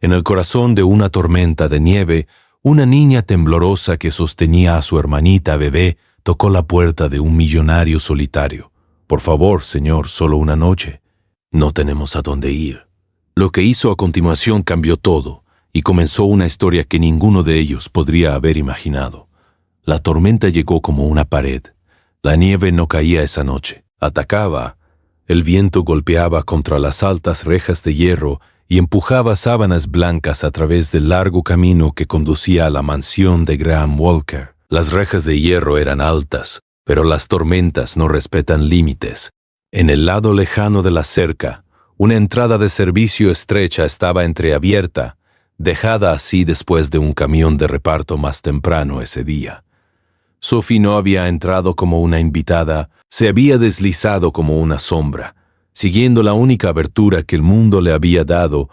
En el corazón de una tormenta de nieve, una niña temblorosa que sostenía a su hermanita bebé tocó la puerta de un millonario solitario. «Por favor, señor, solo una noche. No tenemos a dónde ir». Lo que hizo a continuación cambió todo, y comenzó una historia que ninguno de ellos podría haber imaginado. La tormenta llegó como una pared. La nieve no caía esa noche. Atacaba. El viento golpeaba contra las altas rejas de hierro y empujaba sábanas blancas a través del largo camino que conducía a la mansión de Graham Walker. Las rejas de hierro eran altas, pero las tormentas no respetan límites. En el lado lejano de la cerca, una entrada de servicio estrecha estaba entreabierta, dejada así después de un camión de reparto más temprano ese día. Sophie no había entrado como una invitada, se había deslizado como una sombra, siguiendo la única abertura que el mundo le había dado.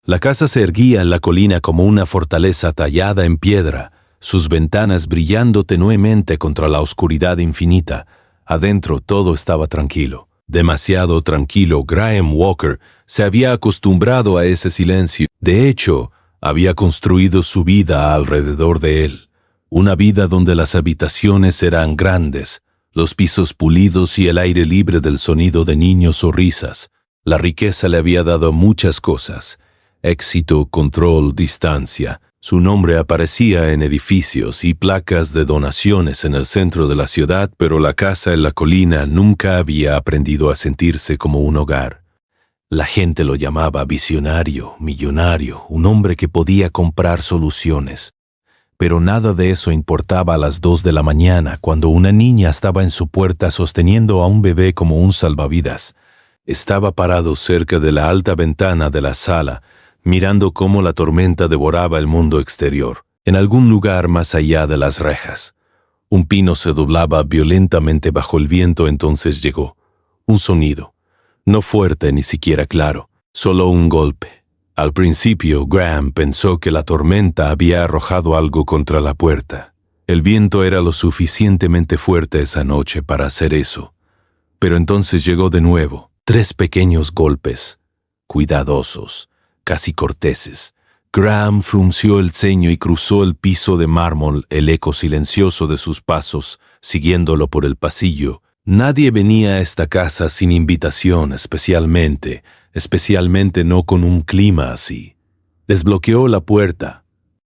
La casa se erguía en la colina como una fortaleza tallada en piedra, sus ventanas brillando tenuemente contra la oscuridad infinita. Adentro todo estaba tranquilo. Demasiado tranquilo. Graham Walker se había acostumbrado a ese silencio. De hecho, había construido su vida alrededor de él. Una vida donde las habitaciones eran grandes, los pisos pulidos y el aire libre del sonido de niños o risas. La riqueza le había dado muchas cosas: éxito, control, distancia. Su nombre aparecía en edificios y placas de donaciones en el centro de la ciudad, pero la casa en la colina nunca había aprendido a sentirse como un hogar. La gente lo llamaba visionario, millonario, un hombre que podía comprar soluciones. Pero nada de eso importaba a las 2 de la mañana, cuando una niña estaba en su puerta sosteniendo a un bebé como un salvavidas. Estaba parado cerca de la alta ventana de la sala, mirando cómo la tormenta devoraba el mundo exterior, en algún lugar más allá de las rejas. Un pino se doblaba violentamente bajo el viento. Entonces llegó un sonido, no fuerte ni siquiera claro, solo un golpe. Al principio, Graham pensó que la tormenta había arrojado algo contra la puerta. El viento era lo suficientemente fuerte esa noche para hacer eso. Pero entonces llegó de nuevo, 3 pequeños golpes, cuidadosos, casi corteses. Graham frunció el ceño y cruzó el piso de mármol, el eco silencioso de sus pasos, siguiéndolo por el pasillo. Nadie venía a esta casa sin invitación, especialmente no con un clima así. Desbloqueó la puerta.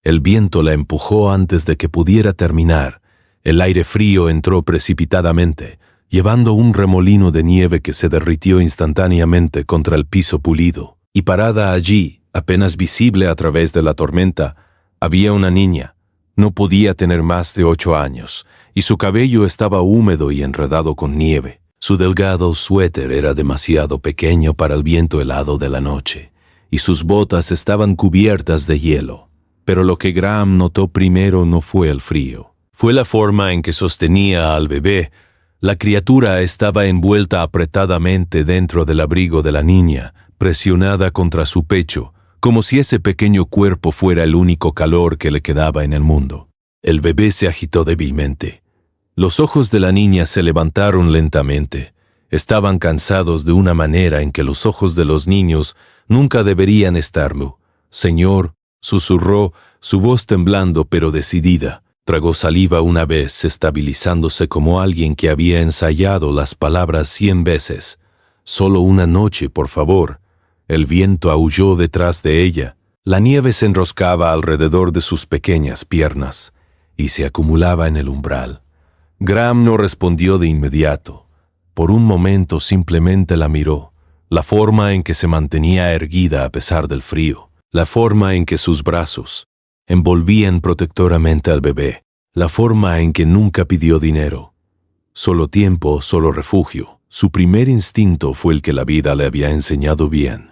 El viento la empujó antes de que pudiera terminar. El aire frío entró precipitadamente, llevando un remolino de nieve que se derritió instantáneamente contra el piso pulido. Y parada allí, apenas visible a través de la tormenta, había una niña. No podía tener más de 8 años, y su cabello estaba húmedo y enredado con nieve. Su delgado suéter era demasiado pequeño para el viento helado de la noche, y sus botas estaban cubiertas de hielo. Pero lo que Graham notó primero no fue el frío. Fue la forma en que sostenía al bebé. La criatura estaba envuelta apretadamente dentro del abrigo de la niña, presionada contra su pecho, como si ese pequeño cuerpo fuera el único calor que le quedaba en el mundo. El bebé se agitó débilmente. Los ojos de la niña se levantaron lentamente. Estaban cansados de una manera en que los ojos de los niños nunca deberían estarlo. «Señor», susurró, su voz temblando pero decidida. Tragó saliva una vez, estabilizándose como alguien que había ensayado las palabras 100 veces. «Solo una noche, por favor». El viento aulló detrás de ella. La nieve se enroscaba alrededor de sus pequeñas piernas y se acumulaba en el umbral. Graham no respondió de inmediato. Por un momento simplemente la miró, la forma en que se mantenía erguida a pesar del frío, la forma en que sus brazos envolvían protectoramente al bebé, la forma en que nunca pidió dinero. Solo tiempo, solo refugio. Su primer instinto fue el que la vida le había enseñado bien.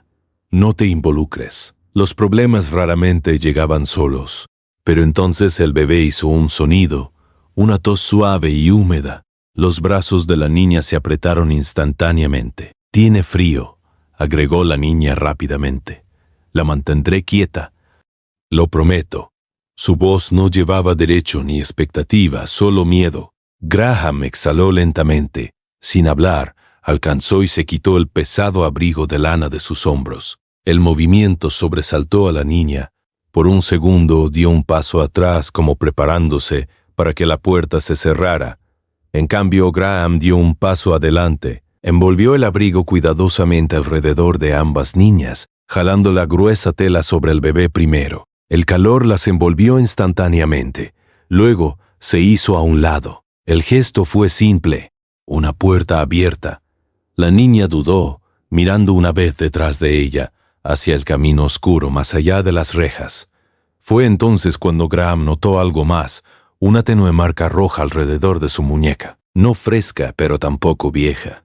No te involucres. Los problemas raramente llegaban solos. Pero entonces el bebé hizo un sonido, una tos suave y húmeda. Los brazos de la niña se apretaron instantáneamente. «Tiene frío», agregó la niña rápidamente. «La mantendré quieta. Lo prometo». Su voz no llevaba derecho ni expectativa, solo miedo. Graham exhaló lentamente. Sin hablar, alcanzó y se quitó el pesado abrigo de lana de sus hombros. El movimiento sobresaltó a la niña. Por un segundo dio un paso atrás como preparándose para que la puerta se cerrara. En cambio, Graham dio un paso adelante. Envolvió el abrigo cuidadosamente alrededor de ambas niñas, jalando la gruesa tela sobre el bebé primero. El calor las envolvió instantáneamente. Luego se hizo a un lado. El gesto fue simple. Una puerta abierta. La niña dudó, mirando una vez detrás de ella, hacia el camino oscuro más allá de las rejas. Fue entonces cuando Graham notó algo más, una tenue marca roja alrededor de su muñeca. No fresca, pero tampoco vieja.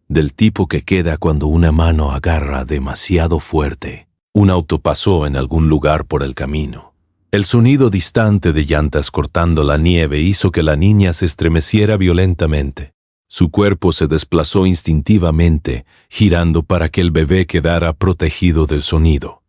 Del tipo que queda cuando una mano agarra demasiado fuerte. Un auto pasó en algún lugar por el camino. El sonido distante de llantas cortando la nieve hizo que la niña se estremeciera violentamente. Su cuerpo se desplazó instintivamente, girando para que el bebé quedara protegido del sonido.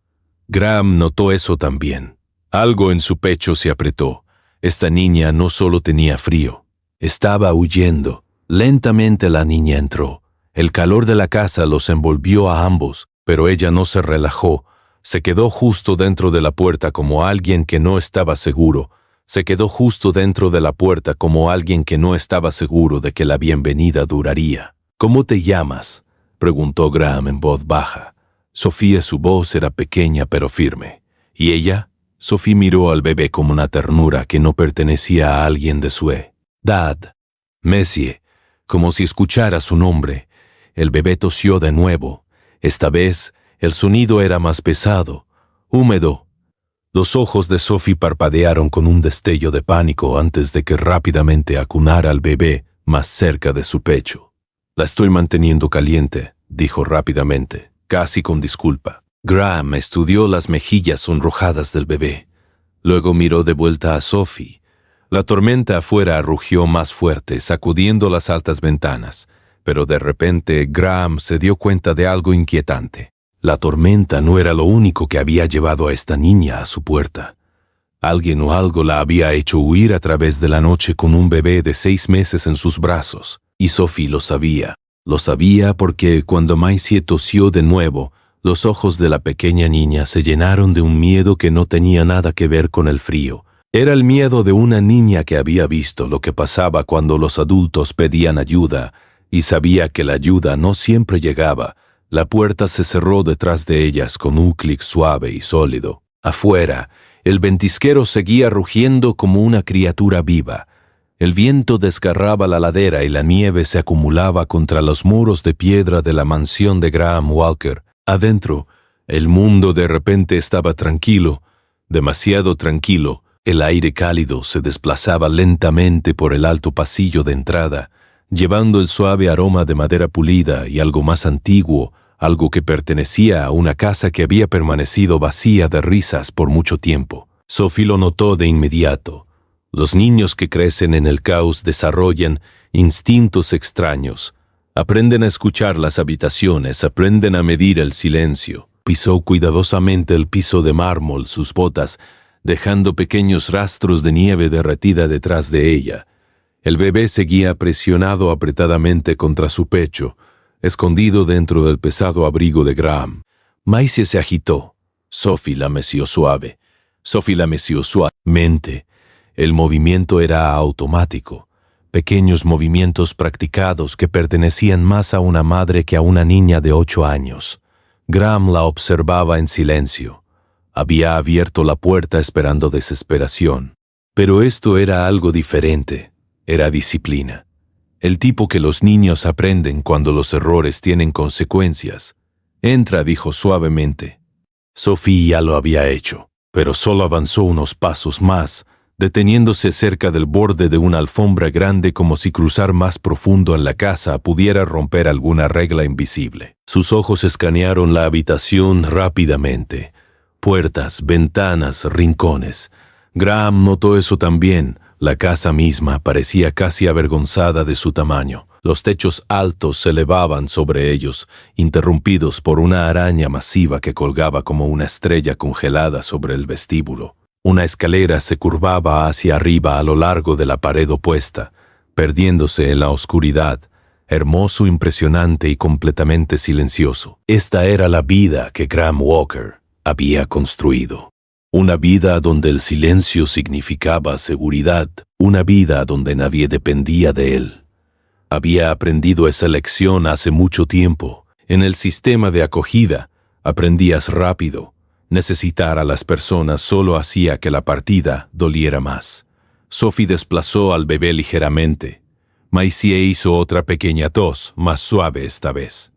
Graham notó eso también. Algo en su pecho se apretó. Esta niña no solo tenía frío, estaba huyendo. Lentamente la niña entró. El calor de la casa los envolvió a ambos, pero ella no se relajó. Se quedó justo dentro de la puerta como alguien que no estaba seguro. Se quedó justo dentro de la puerta como alguien que no estaba seguro de que la bienvenida duraría. «¿Cómo te llamas?», preguntó Graham en voz baja. Sofía, su voz era pequeña pero firme. ¿Y ella? Sophie miró al bebé con una ternura que no pertenecía a alguien de su edad. «Dad», «Monsieur», como si escuchara su nombre. El bebé tosió de nuevo. Esta vez, el sonido era más pesado, húmedo. Los ojos de Sophie parpadearon con un destello de pánico antes de que rápidamente acunara al bebé más cerca de su pecho. «La estoy manteniendo caliente», dijo rápidamente, casi con disculpa. Graham estudió las mejillas sonrojadas del bebé. Luego miró de vuelta a Sophie. La tormenta afuera rugió más fuerte, sacudiendo las altas ventanas, pero de repente Graham se dio cuenta de algo inquietante. La tormenta no era lo único que había llevado a esta niña a su puerta. Alguien o algo la había hecho huir a través de la noche con un bebé de 6 meses en sus brazos, y Sophie lo sabía. Lo sabía porque cuando Maisie tosió de nuevo, los ojos de la pequeña niña se llenaron de un miedo que no tenía nada que ver con el frío. Era el miedo de una niña que había visto lo que pasaba cuando los adultos pedían ayuda, y sabía que la ayuda no siempre llegaba. La puerta se cerró detrás de ellas con un clic suave y sólido. Afuera, el ventisquero seguía rugiendo como una criatura viva. El viento desgarraba la ladera y la nieve se acumulaba contra los muros de piedra de la mansión de Graham Walker. Adentro, el mundo de repente estaba tranquilo, demasiado tranquilo. El aire cálido se desplazaba lentamente por el alto pasillo de entrada, llevando el suave aroma de madera pulida y algo más antiguo, algo que pertenecía a una casa que había permanecido vacía de risas por mucho tiempo. Sophie lo notó de inmediato. Los niños que crecen en el caos desarrollan instintos extraños. Aprenden a escuchar las habitaciones, aprenden a medir el silencio. Pisó cuidadosamente el piso de mármol, sus botas, dejando pequeños rastros de nieve derretida detrás de ella. El bebé seguía presionado apretadamente contra su pecho, escondido dentro del pesado abrigo de Graham. Maisie se agitó. Sophie la meció suave. Sophie la meció suavemente. El movimiento era automático. Pequeños movimientos practicados que pertenecían más a una madre que a una niña de 8 años. Graham la observaba en silencio. Había abierto la puerta esperando desesperación. Pero esto era algo diferente. Era disciplina. El tipo que los niños aprenden cuando los errores tienen consecuencias. «Entra», dijo suavemente. Sophie ya lo había hecho, pero solo avanzó unos pasos más, deteniéndose cerca del borde de una alfombra grande como si cruzar más profundo en la casa pudiera romper alguna regla invisible. Sus ojos escanearon la habitación rápidamente. Puertas, ventanas, rincones. Graham notó eso también. La casa misma parecía casi avergonzada de su tamaño. Los techos altos se elevaban sobre ellos, interrumpidos por una araña masiva que colgaba como una estrella congelada sobre el vestíbulo. Una escalera se curvaba hacia arriba a lo largo de la pared opuesta, perdiéndose en la oscuridad. hermoso, impresionante y completamente silencioso. Esta era la vida que Graham Walker había construido. Una vida donde el silencio significaba seguridad, una vida donde nadie dependía de él. Había aprendido esa lección hace mucho tiempo. En el sistema de acogida, aprendías rápido. Necesitar a las personas solo hacía que la partida doliera más. Sophie desplazó al bebé ligeramente. Maisie hizo otra pequeña tos, más suave esta vez.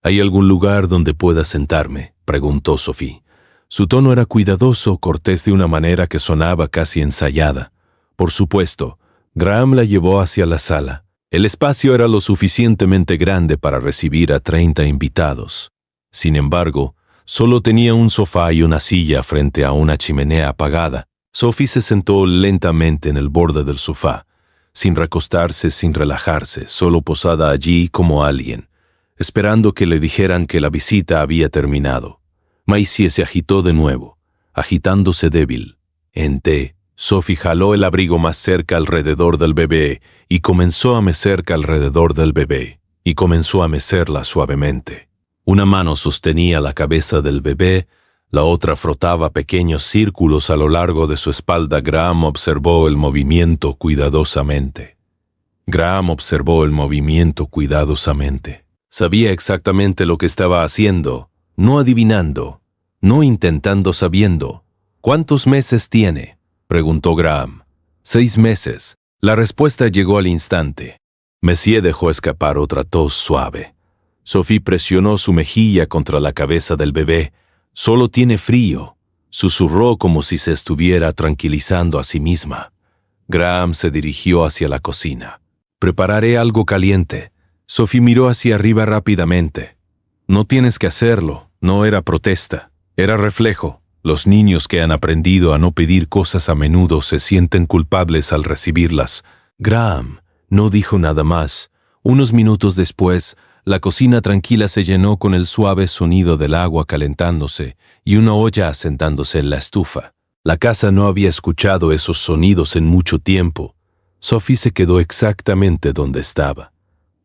¿Hay algún lugar donde pueda sentarme?, preguntó Sophie. Su tono era cuidadoso, cortés de una manera que sonaba casi ensayada. Por supuesto, Graham la llevó hacia la sala. El espacio era lo suficientemente grande para recibir a 30 invitados. Sin embargo, solo tenía un sofá y una silla frente a una chimenea apagada. Sophie se sentó lentamente en el borde del sofá, sin recostarse, sin relajarse, solo posada allí como alguien, esperando que le dijeran que la visita había terminado. Maisie se agitó de nuevo, agitándose débil. En té, Sophie jaló el abrigo más cerca alrededor del bebé y comenzó a mecerla alrededor del bebé, y comenzó a mecerla suavemente. Una mano sostenía la cabeza del bebé, la otra frotaba pequeños círculos a lo largo de su espalda. Graham observó el movimiento cuidadosamente. Sabía exactamente lo que estaba haciendo, no adivinando, no intentando sabiendo. ¿Cuántos meses tiene?, preguntó Graham. 6 meses. La respuesta llegó al instante. Maisie dejó escapar otra tos suave. Sophie presionó su mejilla contra la cabeza del bebé. «Solo tiene frío», susurró como si se estuviera tranquilizando a sí misma. Graham se dirigió hacia la cocina. «Prepararé algo caliente». Sophie miró hacia arriba rápidamente. «No tienes que hacerlo», no era protesta, era reflejo. Los niños que han aprendido a no pedir cosas a menudo se sienten culpables al recibirlas. Graham no dijo nada más. Unos minutos después, la cocina tranquila se llenó con el suave sonido del agua calentándose y una olla asentándose en la estufa. La casa no había escuchado esos sonidos en mucho tiempo. Sophie se quedó exactamente donde estaba.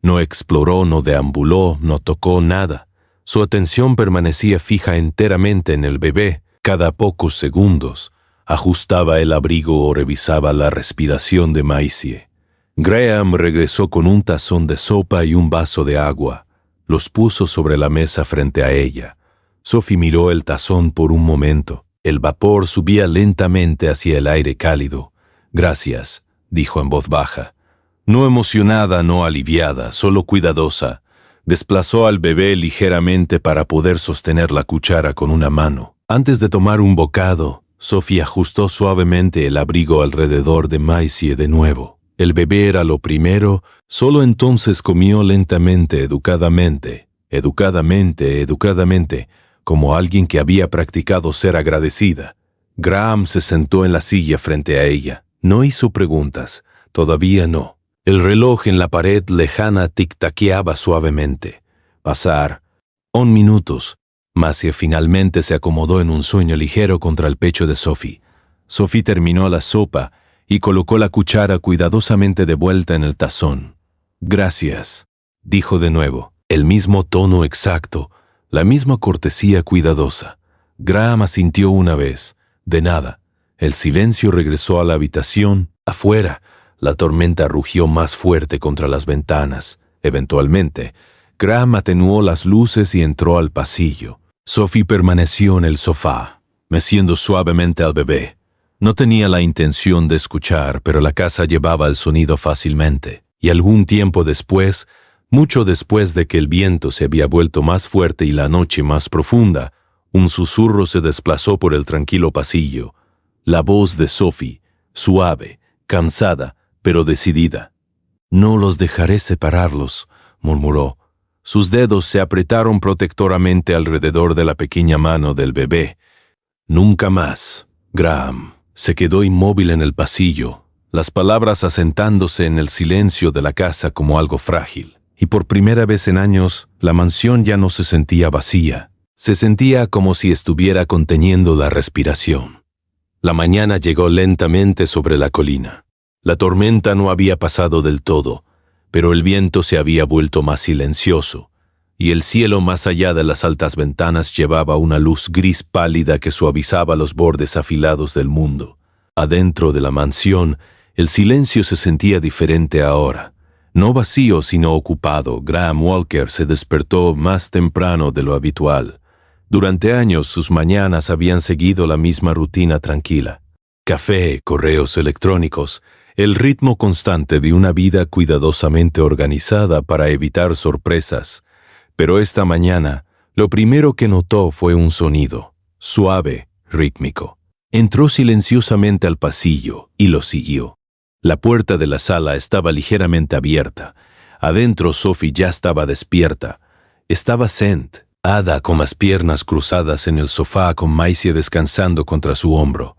No exploró, no deambuló, no tocó nada. Su atención permanecía fija enteramente en el bebé. Cada pocos segundos, ajustaba el abrigo o revisaba la respiración de Maisie. Graham regresó con un tazón de sopa y un vaso de agua. Los puso sobre la mesa frente a ella. Sophie miró el tazón por un momento. El vapor subía lentamente hacia el aire cálido. «Gracias», dijo en voz baja. No emocionada, no aliviada, solo cuidadosa. Desplazó al bebé ligeramente para poder sostener la cuchara con una mano. Antes de tomar un bocado, Sophie ajustó suavemente el abrigo alrededor de Maisie de nuevo. El bebé era lo primero, solo entonces comió lentamente, educadamente, como alguien que había practicado ser agradecida. Graham se sentó en la silla frente a ella. No hizo preguntas, todavía no. El reloj en la pared lejana tic-taqueaba suavemente. Pasar 1 minutos. Maisie finalmente se acomodó en un sueño ligero contra el pecho de Sophie. Sophie terminó la sopa y colocó la cuchara cuidadosamente de vuelta en el tazón. «Gracias», dijo de nuevo, el mismo tono exacto, la misma cortesía cuidadosa. Graham asintió una vez. De nada. El silencio regresó a la habitación. Afuera, la tormenta rugió más fuerte contra las ventanas. Eventualmente, Graham atenuó las luces y entró al pasillo. Sophie permaneció en el sofá, meciendo suavemente al bebé. No tenía la intención de escuchar, pero la casa llevaba el sonido fácilmente. Y algún tiempo después, mucho después de que el viento se había vuelto más fuerte y la noche más profunda, un susurro se desplazó por el tranquilo pasillo. La voz de Sophie, suave, cansada, pero decidida. «No los dejaré separarlos», murmuró. Sus dedos se apretaron protectoramente alrededor de la pequeña mano del bebé. «Nunca más». Graham se quedó inmóvil en el pasillo, las palabras asentándose en el silencio de la casa como algo frágil. Y por primera vez en años, la mansión ya no se sentía vacía. Se sentía como si estuviera conteniendo la respiración. La mañana llegó lentamente sobre la colina. La tormenta no había pasado del todo, pero el viento se había vuelto más silencioso, y el cielo más allá de las altas ventanas llevaba una luz gris pálida que suavizaba los bordes afilados del mundo. Adentro de la mansión, el silencio se sentía diferente ahora. No vacío, sino ocupado, Graham Walker se despertó más temprano de lo habitual. Durante años sus mañanas habían seguido la misma rutina tranquila. Café, correos electrónicos, el ritmo constante de una vida cuidadosamente organizada para evitar sorpresas. Pero esta mañana, lo primero que notó fue un sonido, suave, rítmico. Entró silenciosamente al pasillo y lo siguió. La puerta de la sala estaba ligeramente abierta. Adentro Sophie ya estaba despierta. Estaba sentada con las piernas cruzadas en el sofá con Maisie descansando contra su hombro.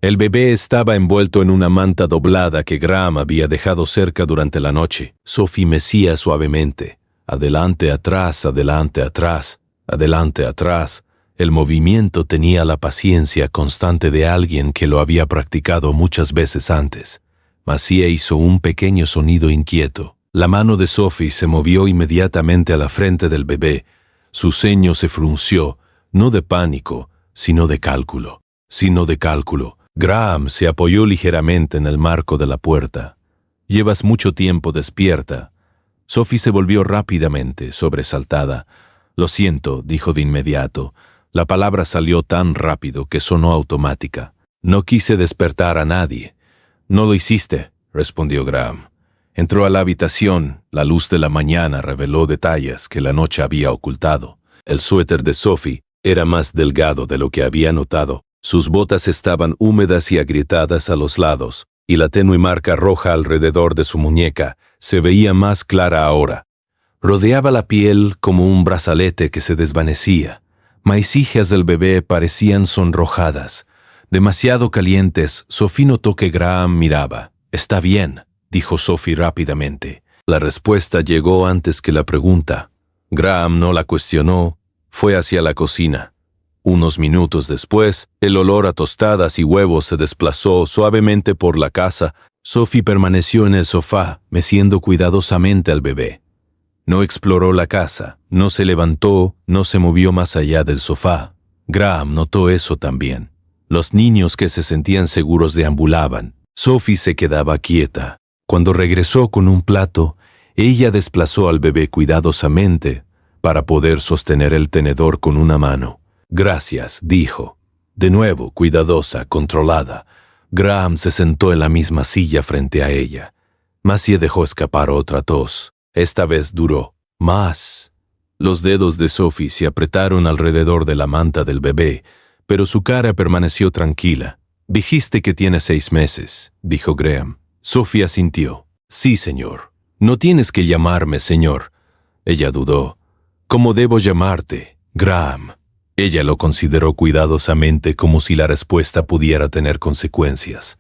El bebé estaba envuelto en una manta doblada que Graham había dejado cerca durante la noche. Sophie mecía suavemente. Adelante, atrás, adelante, atrás, adelante, atrás. El movimiento tenía la paciencia constante de alguien que lo había practicado muchas veces antes. Maisie hizo un pequeño sonido inquieto. La mano de Sophie se movió inmediatamente a la frente del bebé. Su ceño se frunció, no de pánico, sino de cálculo. Graham se apoyó ligeramente en el marco de la puerta. «Llevas mucho tiempo despierta». Sophie se volvió rápidamente, sobresaltada. «Lo siento», dijo de inmediato. La palabra salió tan rápido que sonó automática. «No quise despertar a nadie». «No lo hiciste», respondió Graham. Entró a la habitación. La luz de la mañana reveló detalles que la noche había ocultado. El suéter de Sophie era más delgado de lo que había notado. Sus botas estaban húmedas y agrietadas a los lados, y la tenue marca roja alrededor de su muñeca se veía más clara ahora. Rodeaba la piel como un brazalete que se desvanecía. Maicillas del bebé parecían sonrojadas. Demasiado calientes, Sophie notó que Graham miraba. «Está bien», dijo Sophie rápidamente. La respuesta llegó antes que la pregunta. Graham no la cuestionó, fue hacia la cocina. Unos minutos después, el olor a tostadas y huevos se desplazó suavemente por la casa. Sophie permaneció en el sofá, meciendo cuidadosamente al bebé. No exploró la casa, no se levantó, no se movió más allá del sofá. Graham notó eso también. Los niños que se sentían seguros deambulaban. Sophie se quedaba quieta. Cuando regresó con un plato, ella desplazó al bebé cuidadosamente para poder sostener el tenedor con una mano. «Gracias», dijo. De nuevo, cuidadosa, controlada. Graham se sentó en la misma silla frente a ella. Maisie dejó escapar otra tos. Esta vez duró más. Los dedos de Sophie se apretaron alrededor de la manta del bebé, pero su cara permaneció tranquila. «Dijiste que tiene 6 meses», dijo Graham. Sophie asintió. «Sí, señor». «No tienes que llamarme señor». Ella dudó. «¿Cómo debo llamarte?» «Graham». Ella lo consideró cuidadosamente como si la respuesta pudiera tener consecuencias.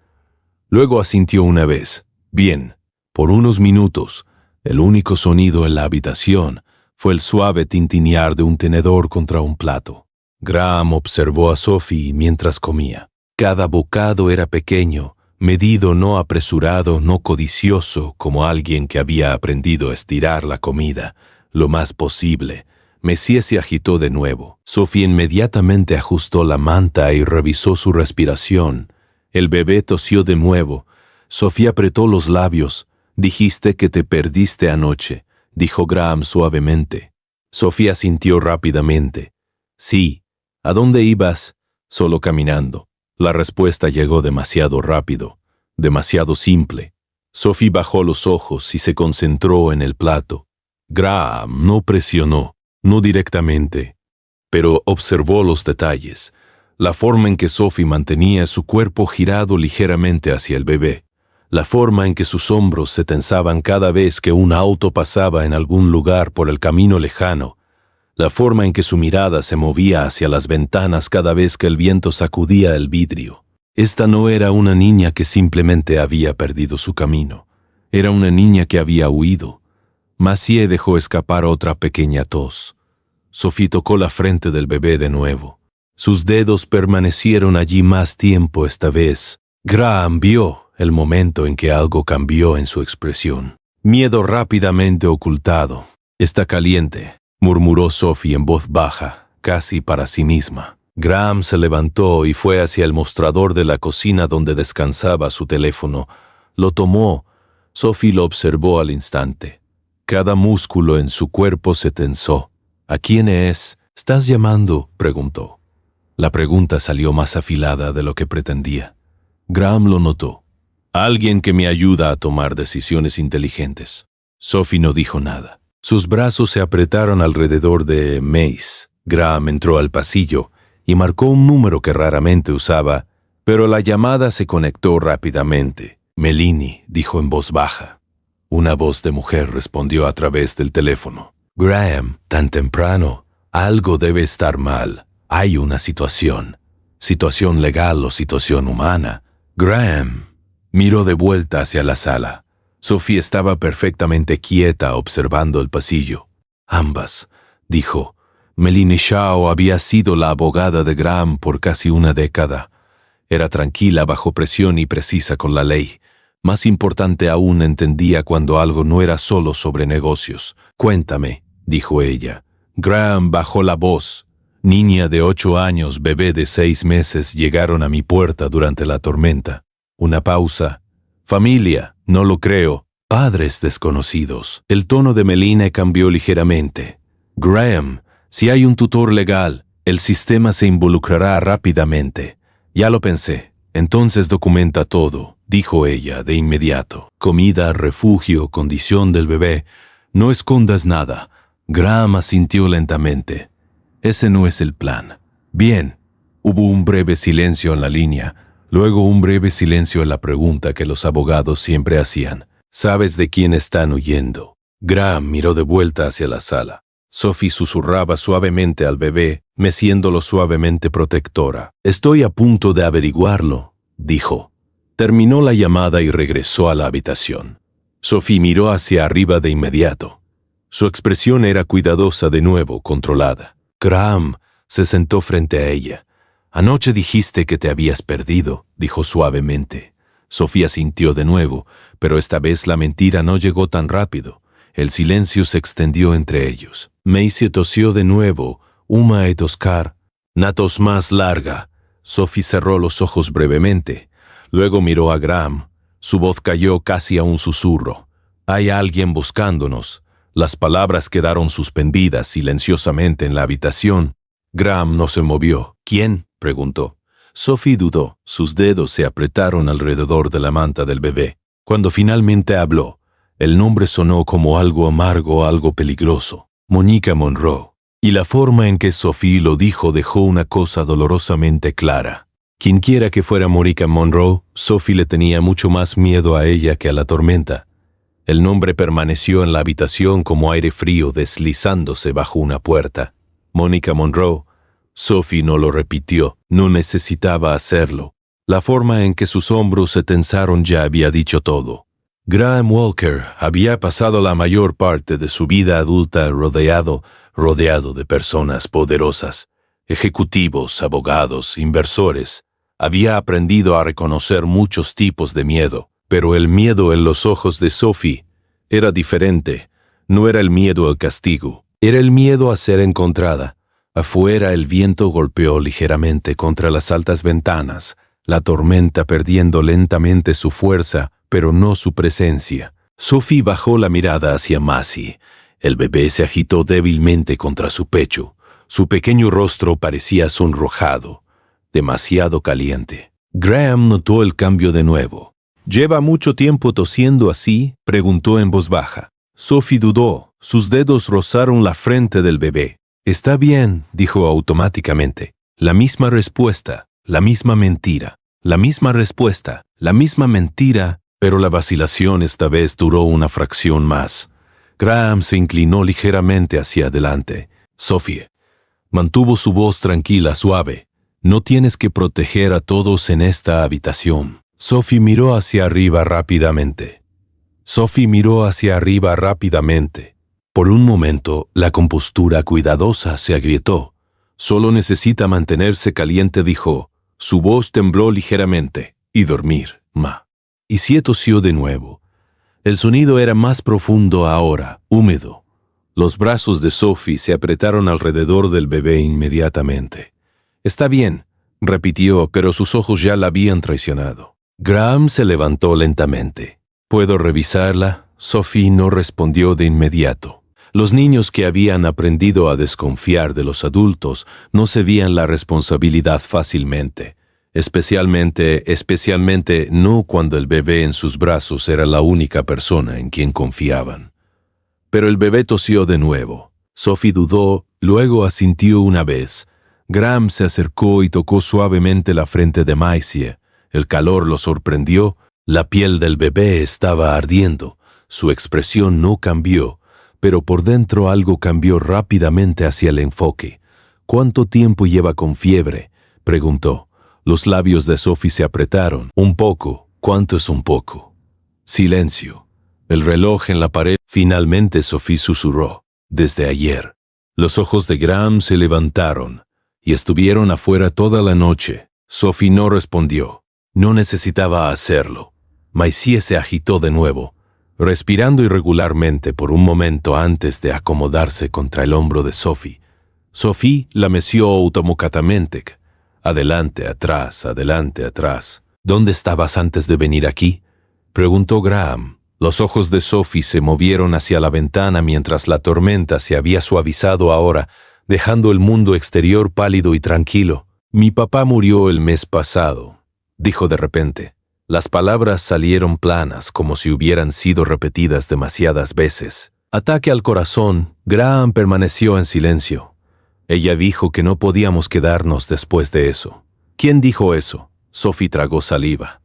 Luego asintió una vez. «Bien». Por unos minutos, el único sonido en la habitación fue el suave tintinear de un tenedor contra un plato. Graham observó a Sophie mientras comía. Cada bocado era pequeño, medido, no apresurado, no codicioso, como alguien que había aprendido a estirar la comida lo más posible. Maisie se agitó de nuevo. Sophie inmediatamente ajustó la manta y revisó su respiración. El bebé tosió de nuevo. Sophie apretó los labios. «Dijiste que te perdiste anoche», dijo Graham suavemente. Sophie asintió rápidamente. «Sí». «¿A dónde ibas?» «Solo caminando». La respuesta llegó demasiado rápido, demasiado simple. Sophie bajó los ojos y se concentró en el plato. Graham no presionó. No directamente, pero observó los detalles, la forma en que Sophie mantenía su cuerpo girado ligeramente hacia el bebé, la forma en que sus hombros se tensaban cada vez que un auto pasaba en algún lugar por el camino lejano, la forma en que su mirada se movía hacia las ventanas cada vez que el viento sacudía el vidrio. Esta no era una niña que simplemente había perdido su camino, era una niña que había huido. Maisie dejó escapar otra pequeña tos. Sophie tocó la frente del bebé de nuevo. Sus dedos permanecieron allí más tiempo esta vez. Graham vio el momento en que algo cambió en su expresión. Miedo rápidamente ocultado. Está caliente, murmuró Sophie en voz baja, casi para sí misma. Graham se levantó y fue hacia el mostrador de la cocina donde descansaba su teléfono. Lo tomó. Sophie lo observó al instante. Cada músculo en su cuerpo se tensó. ¿A quién es? ¿Estás llamando?, preguntó. La pregunta salió más afilada de lo que pretendía. Graham lo notó. Alguien que me ayuda a tomar decisiones inteligentes. Sophie no dijo nada. Sus brazos se apretaron alrededor de Mace. Graham entró al pasillo y marcó un número que raramente usaba, pero la llamada se conectó rápidamente. Melanie, dijo en voz baja. Una voz de mujer respondió a través del teléfono. Graham, tan temprano. Algo debe estar mal. Hay una situación. Situación legal o situación humana. Graham. Miró de vuelta hacia la sala. Sophie estaba perfectamente quieta observando el pasillo. Ambas, dijo. Melanie Shaw había sido la abogada de Graham por casi una década. Era tranquila bajo presión y precisa con la ley. Más importante aún, entendía cuando algo no era solo sobre negocios. Cuéntame, dijo ella. Graham bajó la voz. Niña de 8 años, bebé de 6 meses llegaron a mi puerta durante la tormenta. Una pausa. Familia, no lo creo. Padres desconocidos. El tono de Melanie cambió ligeramente. Graham, si hay un tutor legal, el sistema se involucrará rápidamente. Ya lo pensé. Entonces documenta todo, dijo ella de inmediato. Comida, refugio, condición del bebé. No escondas nada. Graham asintió lentamente. Ese no es el plan. Bien. Hubo un breve silencio en la línea. Luego un breve silencio en la pregunta que los abogados siempre hacían. ¿Sabes de quién están huyendo? Graham miró de vuelta hacia la sala. Sophie susurraba suavemente al bebé, meciéndolo suavemente protectora. Estoy a punto de averiguarlo, dijo. Terminó la llamada y regresó a la habitación. Sophie miró hacia arriba de inmediato. Su expresión era cuidadosa de nuevo, controlada. Graham se sentó frente a ella. Anoche dijiste que te habías perdido, dijo suavemente. Sofía sintió de nuevo, pero esta vez la mentira no llegó tan rápido. El silencio se extendió entre ellos. Macy tosió de nuevo, uma et toscar. Natos más larga. Sophie cerró los ojos brevemente. Luego miró a Graham. Su voz cayó casi a un susurro. Hay alguien buscándonos. Las palabras quedaron suspendidas silenciosamente en la habitación. Graham no se movió. ¿Quién?, preguntó. Sophie dudó. Sus dedos se apretaron alrededor de la manta del bebé. Cuando finalmente habló, el nombre sonó como algo amargo, algo peligroso. Monica Monroe. Y la forma en que Sophie lo dijo dejó una cosa dolorosamente clara. Quienquiera que fuera Monica Monroe, Sophie le tenía mucho más miedo a ella que a la tormenta. El nombre permaneció en la habitación como aire frío deslizándose bajo una puerta. Monica Monroe. Sophie no lo repitió, no necesitaba hacerlo. La forma en que sus hombros se tensaron ya había dicho todo. Graham Walker había pasado la mayor parte de su vida adulta rodeado de personas poderosas, ejecutivos, abogados, inversores. Había aprendido a reconocer muchos tipos de miedo, pero el miedo en los ojos de Sophie era diferente. No era el miedo al castigo, era el miedo a ser encontrada. Afuera el viento golpeó ligeramente contra las altas ventanas, la tormenta perdiendo lentamente su fuerza, pero no su presencia. Sophie bajó la mirada hacia Macy. El bebé se agitó débilmente contra su pecho. Su pequeño rostro parecía sonrojado, demasiado caliente. Graham notó el cambio de nuevo. ¿Lleva mucho tiempo tosiendo así?, preguntó en voz baja. Sophie dudó. Sus dedos rozaron la frente del bebé. Está bien, dijo automáticamente. La misma respuesta, la misma mentira. La misma respuesta, la misma mentira, pero la vacilación esta vez duró una fracción más. Graham se inclinó ligeramente hacia adelante. Sophie. Mantuvo su voz tranquila, suave. No tienes que proteger a todos en esta habitación. Sophie miró hacia arriba rápidamente. Por un momento, la compostura cuidadosa se agrietó. Solo necesita mantenerse caliente, dijo. Su voz tembló ligeramente. Y dormir, ma. Y si tosió de nuevo. El sonido era más profundo ahora, húmedo. Los brazos de Sophie se apretaron alrededor del bebé inmediatamente. «Está bien», repitió, pero sus ojos ya la habían traicionado. Graham se levantó lentamente. «¿Puedo revisarla?» Sophie no respondió de inmediato. Los niños que habían aprendido a desconfiar de los adultos no cedían la responsabilidad fácilmente. Especialmente no cuando el bebé en sus brazos era la única persona en quien confiaban. Pero el bebé tosió de nuevo. Sophie dudó, luego asintió una vez. Graham se acercó y tocó suavemente la frente de Maisie. El calor lo sorprendió. La piel del bebé estaba ardiendo. Su expresión no cambió, pero por dentro algo cambió rápidamente hacia el enfoque. «¿Cuánto tiempo lleva con fiebre?», preguntó. Los labios de Sophie se apretaron. «Un poco». «¿Cuánto es un poco?» Silencio. El reloj en la pared. Finalmente Sophie susurró. «Desde ayer». Los ojos de Graham se levantaron y estuvieron afuera toda la noche. Sophie no respondió. No necesitaba hacerlo. Maisie se agitó de nuevo, respirando irregularmente por un momento antes de acomodarse contra el hombro de Sophie. Sophie la meció automocatamente. Adelante, atrás, adelante, atrás. «¿Dónde estabas antes de venir aquí?», preguntó Graham. Los ojos de Sophie se movieron hacia la ventana mientras la tormenta se había suavizado ahora, dejando el mundo exterior pálido y tranquilo. «Mi papá murió el mes pasado», dijo de repente. Las palabras salieron planas, como si hubieran sido repetidas demasiadas veces. Ataque al corazón. Graham permaneció en silencio. Ella dijo que no podíamos quedarnos después de eso. «¿Quién dijo eso?». Sophie tragó saliva.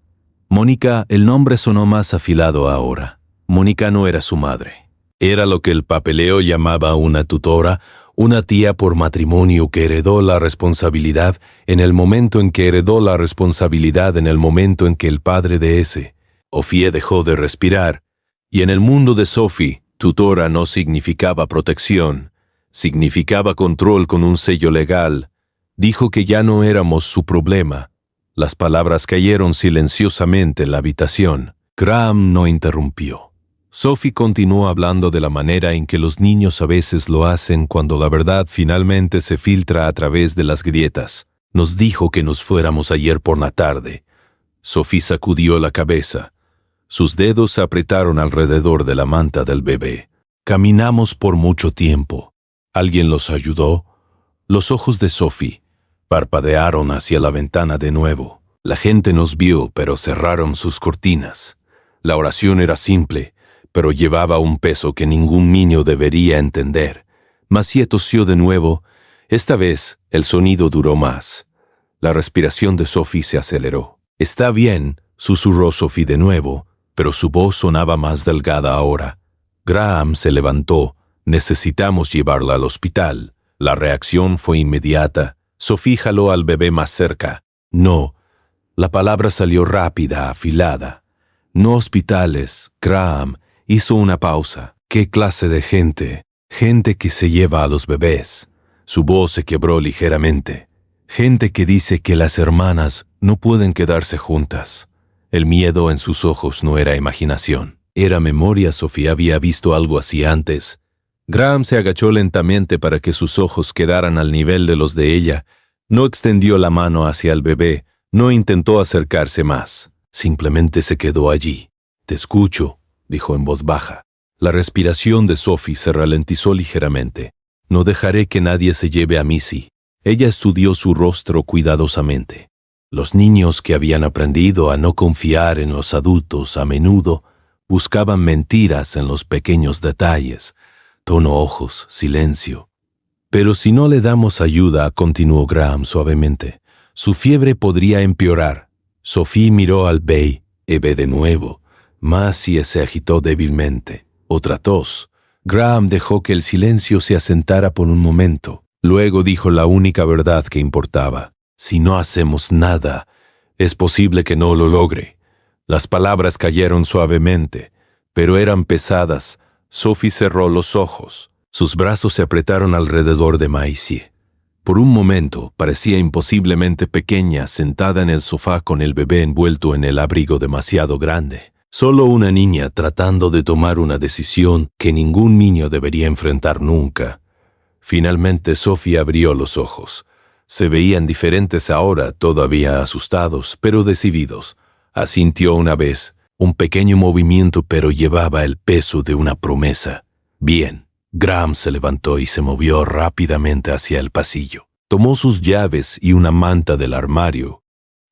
Mónica, el nombre sonó más afilado ahora. Mónica no era su madre. Era lo que el papeleo llamaba una tutora, una tía por matrimonio que heredó la responsabilidad en el momento en que el padre de ese. Sophie dejó de respirar, y en el mundo de Sophie, tutora no significaba protección, significaba control con un sello legal. Dijo que ya no éramos su problema. Las palabras cayeron silenciosamente en la habitación. Graham no interrumpió. Sophie continuó hablando de la manera en que los niños a veces lo hacen cuando la verdad finalmente se filtra a través de las grietas. «Nos dijo que nos fuéramos ayer por la tarde». Sophie sacudió la cabeza. Sus dedos se apretaron alrededor de la manta del bebé. «Caminamos por mucho tiempo. ¿Alguien los ayudó?». Los ojos de Sophie parpadearon hacia la ventana de nuevo. «La gente nos vio, pero cerraron sus cortinas». La oración era simple, pero llevaba un peso que ningún niño debería entender. Maisie tosió de nuevo. Esta vez el sonido duró más. La respiración de Sophie se aceleró. «Está bien», susurró Sophie de nuevo, pero su voz sonaba más delgada ahora. Graham se levantó. «Necesitamos llevarla al hospital». La reacción fue inmediata. Sophie jaló al bebé más cerca. «No». La palabra salió rápida, afilada. «No hospitales». Graham hizo una pausa. «¿Qué clase de gente?» «Gente que se lleva a los bebés». Su voz se quebró ligeramente. «Gente que dice que las hermanas no pueden quedarse juntas». El miedo en sus ojos no era imaginación. Era memoria. Sophie había visto algo así antes. Graham se agachó lentamente para que sus ojos quedaran al nivel de los de ella. No extendió la mano hacia el bebé. No intentó acercarse más. Simplemente se quedó allí. «Te escucho», dijo en voz baja. La respiración de Sophie se ralentizó ligeramente. «No dejaré que nadie se lleve a Missy». Ella estudió su rostro cuidadosamente. Los niños que habían aprendido a no confiar en los adultos a menudo buscaban mentiras en los pequeños detalles. Tono ojos, silencio. «Pero si no le damos ayuda», continuó Graham suavemente, «su fiebre podría empeorar». Sophie miró al bebé de nuevo. Maisie se agitó débilmente. Otra tos. Graham dejó que el silencio se asentara por un momento. Luego dijo la única verdad que importaba. «Si no hacemos nada, es posible que no lo logre». Las palabras cayeron suavemente, pero eran pesadas. Sophie cerró los ojos. Sus brazos se apretaron alrededor de Maisie. Por un momento parecía imposiblemente pequeña, sentada en el sofá con el bebé envuelto en el abrigo demasiado grande. Solo una niña tratando de tomar una decisión que ningún niño debería enfrentar nunca. Finalmente Sophie abrió los ojos. Se veían diferentes ahora, todavía asustados, pero decididos. Asintió una vez, un pequeño movimiento, pero llevaba el peso de una promesa. Bien. Graham se levantó y se movió rápidamente hacia el pasillo. Tomó sus llaves y una manta del armario.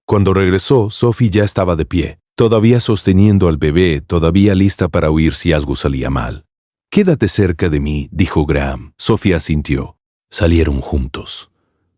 Cuando regresó, Sophie ya estaba de pie, todavía sosteniendo al bebé, todavía lista para huir si algo salía mal. «Quédate cerca de mí», dijo Graham. Sophie asintió. Salieron juntos.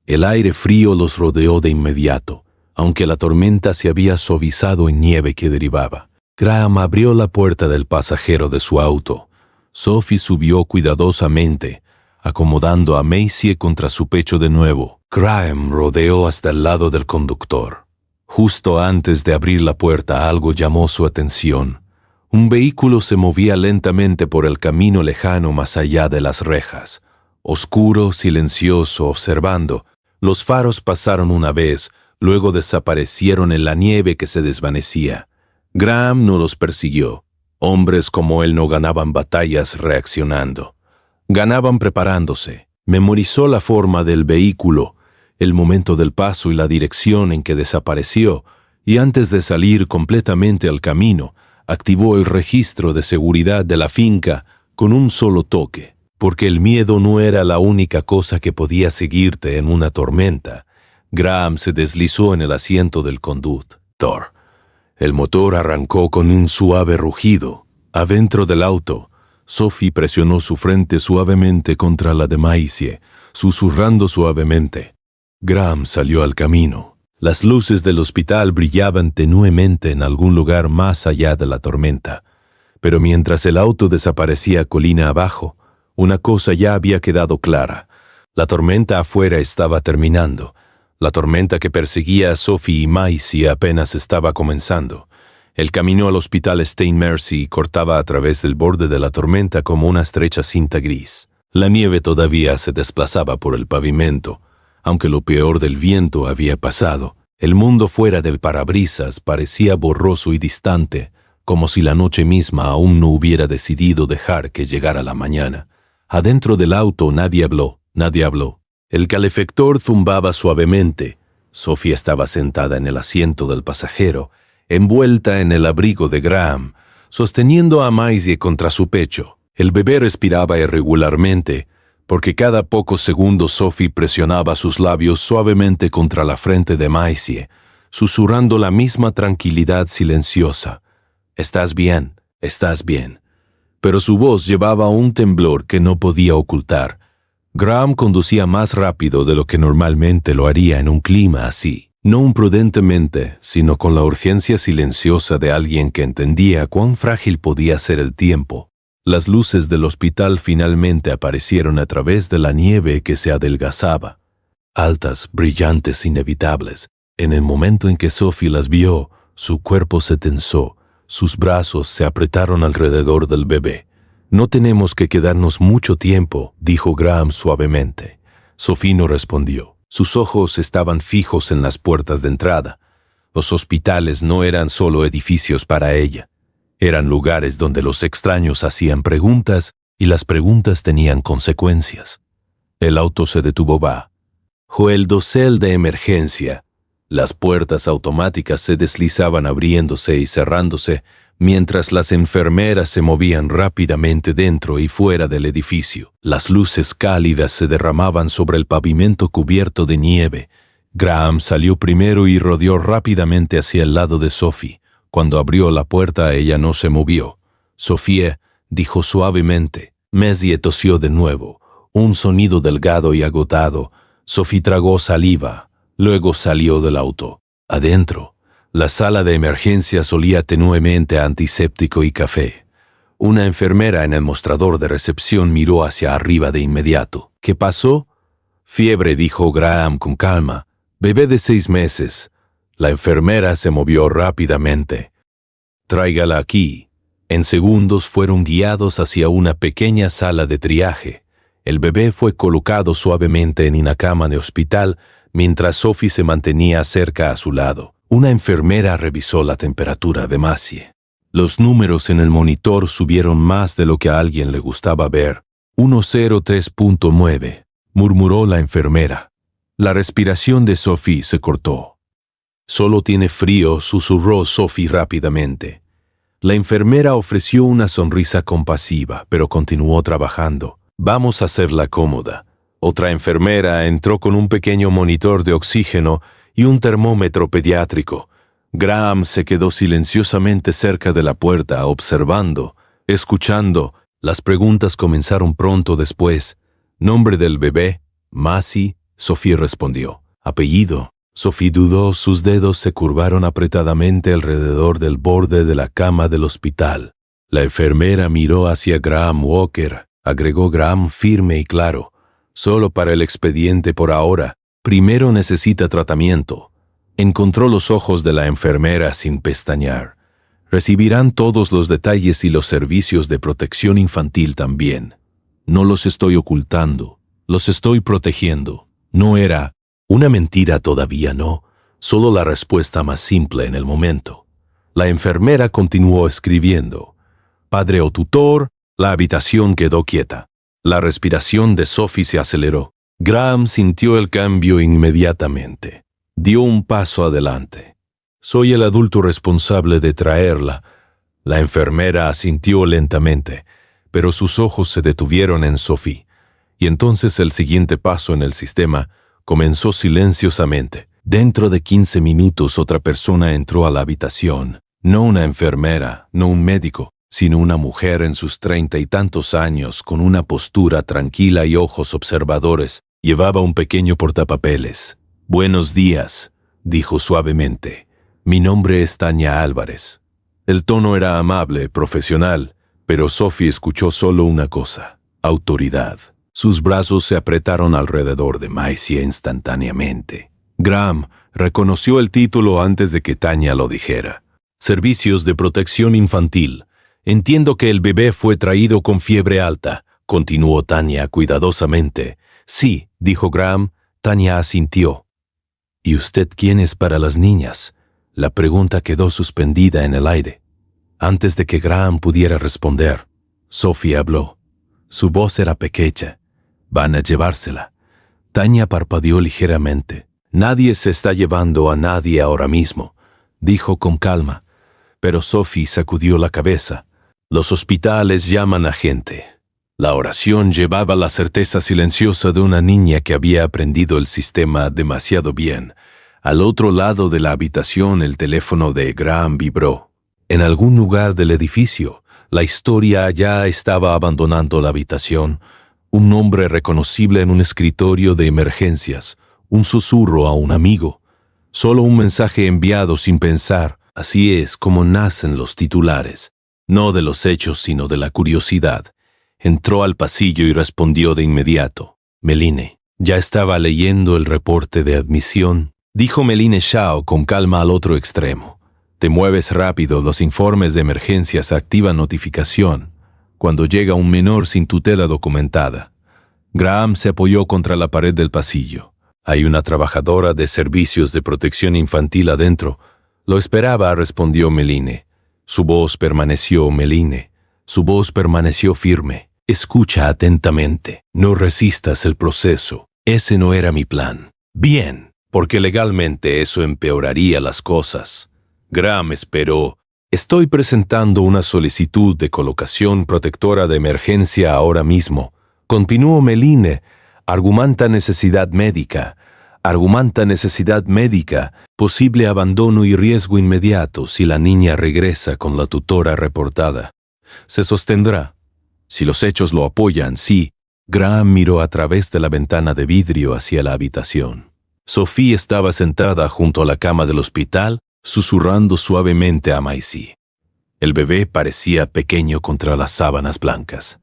El aire frío los rodeó de inmediato, aunque la tormenta se había suavizado en nieve que derivaba. Graham abrió la puerta del pasajero de su auto. Sophie subió cuidadosamente, acomodando a Maisie contra su pecho de nuevo. Graham rodeó hasta el lado del conductor. Justo antes de abrir la puerta, algo llamó su atención. Un vehículo se movía lentamente por el camino lejano más allá de las rejas. Oscuro, silencioso, observando. Los faros pasaron una vez, luego desaparecieron en la nieve que se desvanecía. Graham no los persiguió. Hombres como él no ganaban batallas reaccionando. Ganaban preparándose. Memorizó la forma del vehículo, el momento del paso y la dirección en que desapareció, y antes de salir completamente al camino, activó el registro de seguridad de la finca con un solo toque, porque el miedo no era la única cosa que podía seguirte en una tormenta. Graham se deslizó en el asiento del conductor. El motor arrancó con un suave rugido. Adentro del auto, Sophie presionó su frente suavemente contra la de Maisie, susurrando suavemente. Graham salió al camino. Las luces del hospital brillaban tenuemente en algún lugar más allá de la tormenta. Pero mientras el auto desaparecía colina abajo, una cosa ya había quedado clara. La tormenta afuera estaba terminando. La tormenta que perseguía a Sophie y Maisie apenas estaba comenzando. El camino al hospital St. Mercy cortaba a través del borde de la tormenta como una estrecha cinta gris. La nieve todavía se desplazaba por el pavimento. Aunque lo peor del viento había pasado, el mundo fuera del parabrisas parecía borroso y distante, como si la noche misma aún no hubiera decidido dejar que llegara la mañana. Adentro del auto nadie habló. El calefactor zumbaba suavemente. Sophie estaba sentada en el asiento del pasajero, envuelta en el abrigo de Graham, sosteniendo a Maisie contra su pecho. El bebé respiraba irregularmente, porque cada pocos segundos Sophie presionaba sus labios suavemente contra la frente de Maisie, susurrando la misma tranquilidad silenciosa. «Estás bien, estás bien». Pero su voz llevaba un temblor que no podía ocultar. Graham conducía más rápido de lo que normalmente lo haría en un clima así. No imprudentemente, sino con la urgencia silenciosa de alguien que entendía cuán frágil podía ser el tiempo. Las luces del hospital finalmente aparecieron a través de la nieve que se adelgazaba. Altas, brillantes, inevitables. En el momento en que Sophie las vio, su cuerpo se tensó, sus brazos se apretaron alrededor del bebé. «No tenemos que quedarnos mucho tiempo», dijo Graham suavemente. Sophie no respondió. Sus ojos estaban fijos en las puertas de entrada. Los hospitales no eran solo edificios para ella. Eran lugares donde los extraños hacían preguntas y las preguntas tenían consecuencias. El auto se detuvo bajo el dosel de emergencia. Las puertas automáticas se deslizaban abriéndose y cerrándose, mientras las enfermeras se movían rápidamente dentro y fuera del edificio. Las luces cálidas se derramaban sobre el pavimento cubierto de nieve. Graham salió primero y rodeó rápidamente hacia el lado de Sophie. Cuando abrió la puerta, ella no se movió. «Sophie», dijo suavemente. Maisie tosió de nuevo. Un sonido delgado y agotado. Sophie tragó saliva. Luego salió del auto. Adentro, la sala de emergencias olía tenuemente a antiséptico y café. Una enfermera en el mostrador de recepción miró hacia arriba de inmediato. «¿Qué pasó?» «Fiebre», dijo Graham con calma. «Bebé de 6 meses». La enfermera se movió rápidamente. «Tráigala aquí». En segundos fueron guiados hacia una pequeña sala de triaje. El bebé fue colocado suavemente en una cama de hospital mientras Sophie se mantenía cerca a su lado. Una enfermera revisó la temperatura de Maisie. Los números en el monitor subieron más de lo que a alguien le gustaba ver. 103.9, murmuró la enfermera. La respiración de Sophie se cortó. Solo tiene frío, susurró Sophie rápidamente. La enfermera ofreció una sonrisa compasiva, pero continuó trabajando. Vamos a hacerla cómoda. Otra enfermera entró con un pequeño monitor de oxígeno y un termómetro pediátrico. Graham se quedó silenciosamente cerca de la puerta, observando, escuchando. Las preguntas comenzaron pronto después. Nombre del bebé, Massey. Sophie respondió. Apellido. Sophie dudó, sus dedos se curvaron apretadamente alrededor del borde de la cama del hospital. La enfermera miró hacia Graham Walker, agregó Graham firme y claro. Solo para el expediente por ahora. Primero necesita tratamiento. Encontró los ojos de la enfermera sin pestañear. Recibirán todos los detalles y los servicios de protección infantil también. No los estoy ocultando, los estoy protegiendo. No era una mentira todavía, no, solo la respuesta más simple en el momento. La enfermera continuó escribiendo. Padre o tutor, la habitación quedó quieta. La respiración de Sophie se aceleró. Graham sintió el cambio inmediatamente. Dio un paso adelante. Soy el adulto responsable de traerla. La enfermera asintió lentamente, pero sus ojos se detuvieron en Sophie. Y entonces el siguiente paso en el sistema comenzó silenciosamente. Dentro de 15 minutos otra persona entró a la habitación. No una enfermera, no un médico, sino una mujer en sus 30 y tantos años, con una postura tranquila y ojos observadores. Llevaba un pequeño portapapeles. «Buenos días», dijo suavemente. «Mi nombre es Tanya Álvarez». El tono era amable, profesional, pero Sophie escuchó solo una cosa: autoridad. Sus brazos se apretaron alrededor de Maisy instantáneamente. Graham reconoció el título antes de que Tanya lo dijera. Servicios de protección infantil. Entiendo que el bebé fue traído con fiebre alta, continuó Tanya cuidadosamente. Sí, dijo Graham. Tanya asintió. ¿Y usted quién es para las niñas? La pregunta quedó suspendida en el aire. Antes de que Graham pudiera responder, Sophie habló. Su voz era pequeña. Van a llevársela. Tanya parpadeó ligeramente. Nadie se está llevando a nadie ahora mismo, dijo con calma. Pero Sophie sacudió la cabeza. Los hospitales llaman a gente. La oración llevaba la certeza silenciosa de una niña que había aprendido el sistema demasiado bien. Al otro lado de la habitación el teléfono de Graham vibró. En algún lugar del edificio, la historia ya estaba abandonando la habitación. Un nombre reconocible en un escritorio de emergencias, un susurro a un amigo. Solo un mensaje enviado sin pensar. Así es como nacen los titulares. No de los hechos, sino de la curiosidad. Entró al pasillo y respondió de inmediato. Meline. Ya estaba leyendo el reporte de admisión, dijo Meline Shao con calma al otro extremo. Te mueves rápido, los informes de emergencias activan notificación cuando llega un menor sin tutela documentada. Graham se apoyó contra la pared del pasillo. Hay una trabajadora de servicios de protección infantil adentro. Lo esperaba, respondió Meline. Su voz permaneció firme. Escucha atentamente. No resistas el proceso. Ese no era mi plan. Bien, porque legalmente eso empeoraría las cosas. Graham esperó. Estoy presentando una solicitud de colocación protectora de emergencia ahora mismo. Continuó Meline. Argumenta necesidad médica. Posible abandono y riesgo inmediato si la niña regresa con la tutora reportada. Se sostendrá. Si los hechos lo apoyan, sí. Graham miró a través de la ventana de vidrio hacia la habitación. Sophie estaba sentada junto a la cama del hospital, susurrando suavemente a Maisy. El bebé parecía pequeño contra las sábanas blancas.